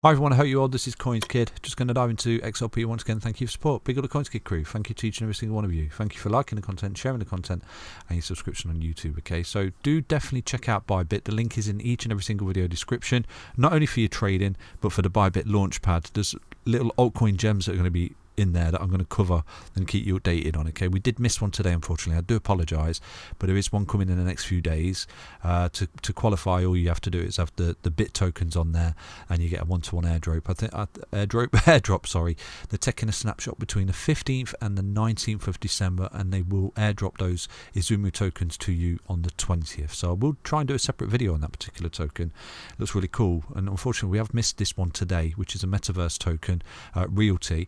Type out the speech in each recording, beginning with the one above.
Hi everyone, I hope you all. This is CoinsKid. Just going to dive into XRP once again. Thank you for support. Big up the CoinsKid crew. Thank you to each and every single one of you. Thank you for liking the content, sharing the content, and your subscription on YouTube. Okay, so do definitely check out Bybit. The link is in each and every single video description. Not only for your trading, but for the Bybit Launchpad. There's little altcoin gems that are going to be in there that I'm going to cover and keep you updated on. Okay, we did miss one today, unfortunately. I do apologise, but there is one coming in the next few days. To qualify, all you have to do is have the bit tokens on there, and you get a one-to-one airdrop. Airdrop. Sorry, they're taking a snapshot between the 15th and the 19th of December, and they will airdrop those Izumu tokens to you on the 20th. So I will try and do a separate video on that particular token. It looks really cool, and unfortunately we have missed this one today, which is a metaverse token, Realty.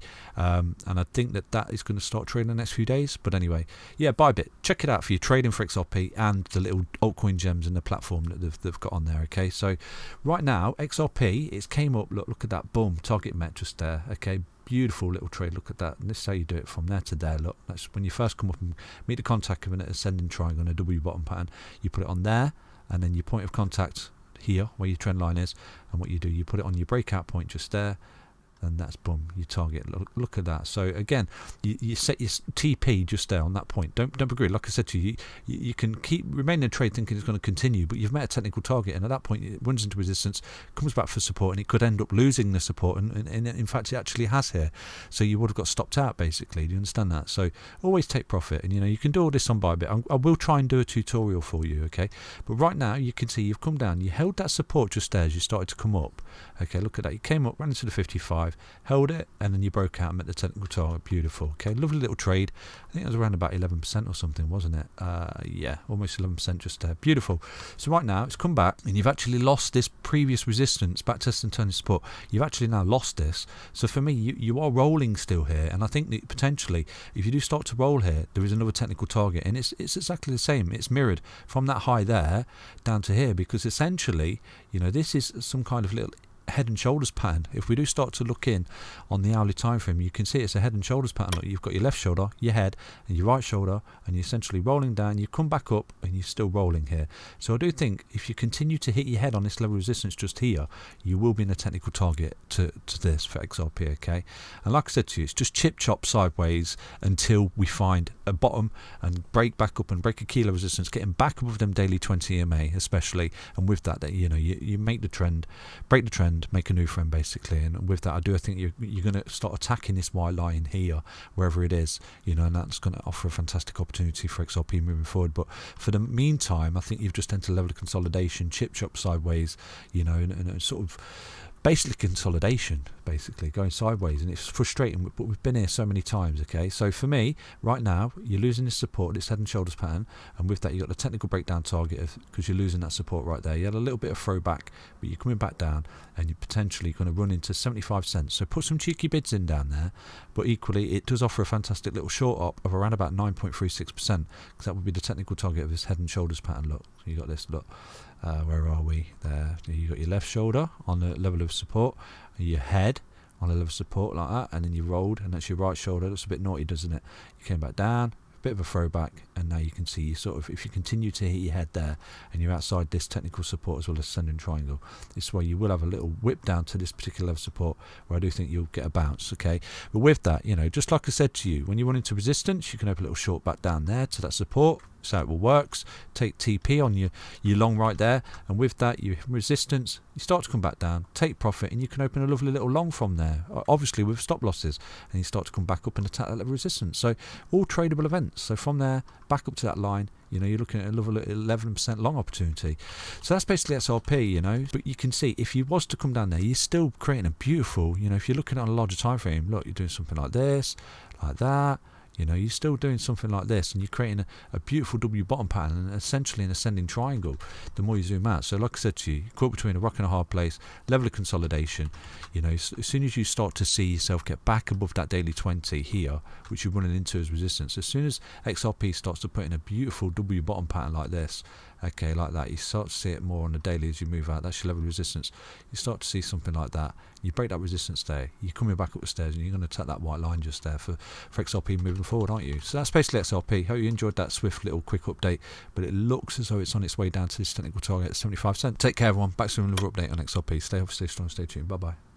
And I think that is going to start trading in the next few days. But anyway, yeah, Bybit, check it out for your trading for XRP and the little altcoin gems in the platform that they've got on there. Okay, so right now XRP, it's came up. Look at that, boom, target met just there. Okay, beautiful little trade. Look at that. And this is how you do it from there to there. Look, that's when you first come up and meet the contact of an ascending triangle on a W bottom pattern. You put it on there, and then your point of contact here, where your trend line is, and what you do, you put it on your breakout point just there. And that's boom, you target. Look at that. So again, you set your TP just there on that point. Don't be greedy. Like I said to you, you can remain in trade thinking it's going to continue, but you've met a technical target, and at that point it runs into resistance, comes back for support, and it could end up losing the support. And in fact, it actually has here. So you would have got stopped out basically. Do you understand that? So always take profit, and you can do all this on Bybit. I will try and do a tutorial for you, okay? But right now you can see you've come down. You held that support just there as you started to come up. Okay, look at that. You came up, ran into the 55. Held it, and then you broke out and met the technical target. Beautiful. Okay, lovely little trade. I think it was around about 11% or something, wasn't it? Yeah, almost 11% just there. Beautiful. So right now it's come back, and you've actually lost this previous resistance, back test and turning support. You've actually now lost this. So for me, you are rolling still here, and I think that potentially, if you do start to roll here, there is another technical target, and it's exactly the same. It's mirrored from that high there down to here, because essentially, this is some kind of little head and shoulders pattern. If we do start to look in on the hourly time frame, you can see it's a head and shoulders pattern. Look, you've got your left shoulder, your head, and your right shoulder, and you're essentially rolling down. You come back up, and you're still rolling here. So I do think if you continue to hit your head on this level of resistance just here, you will be in a technical target to this for XRP. Okay, and like I said to you, it's just chip chop sideways until we find a bottom and break back up and break a key level resistance, getting back above them daily 20 EMA especially. And with that, you make the trend, break the trend, make a new friend basically. And with that, I think you're going to start attacking this white line here, wherever it is, and that's going to offer a fantastic opportunity for XRP moving forward. But for the meantime, I think you've just entered a level of consolidation, chip chop sideways, and sort of basically consolidation, basically going sideways, and it's frustrating, but we've been here so many times. Okay, so for me right now, you're losing this support, this head and shoulders pattern, and with that you got the technical breakdown target because you're losing that support right there. You had a little bit of throwback, but you're coming back down, and you're potentially going to run into 75 cents. So put some cheeky bids in down there, but equally it does offer a fantastic little short up of around about 9.36%, because that would be the technical target of this head and shoulders pattern. Look, so you got this, look. Where are we? There. You got your left shoulder on the level of support, your head on the level of support like that, and then you rolled, and that's your right shoulder. That's a bit naughty, doesn't it? You came back down, a bit of a throwback, and now you can see you sort of, if you continue to hit your head there, and you're outside this technical support as well as ascending triangle, this is where you will have a little whip down to this particular level of support, where I do think you'll get a bounce. Okay, but with that, just like I said to you, when you run into resistance, you can open a little short back down there to that support. So it will works. Take TP on your long right there, and with that, your resistance, you start to come back down, take profit, and you can open a lovely little long from there, obviously with stop losses, and you start to come back up and attack that level of resistance. So all tradable events. So from there back up to that line, you're looking at a level 11% long opportunity. So that's basically XRP, but you can see if you was to come down there, you're still creating a beautiful, if you're looking at a larger time frame, look, you're doing something like this, like that. You're still doing something like this, and you're creating a beautiful W bottom pattern and essentially an ascending triangle the more you zoom out. So like I said to you, caught between a rock and a hard place, level of consolidation. As soon as you start to see yourself get back above that daily 20 here, which you're running into as resistance, as soon as XRP starts to put in a beautiful W bottom pattern like this, okay, like that, you start to see it more on the daily as you move out. That's your level of resistance. You start to see something like that. You break that resistance there, you're coming back up the stairs, and you're going to attack that white line just there for XRP moving forward, aren't you? So that's basically XRP. Hope you enjoyed that swift little quick update, but it looks as though it's on its way down to this technical target at 75 cents. Take care everyone, back soon with another update on XRP. Stay healthy, stay strong, stay tuned. Bye bye.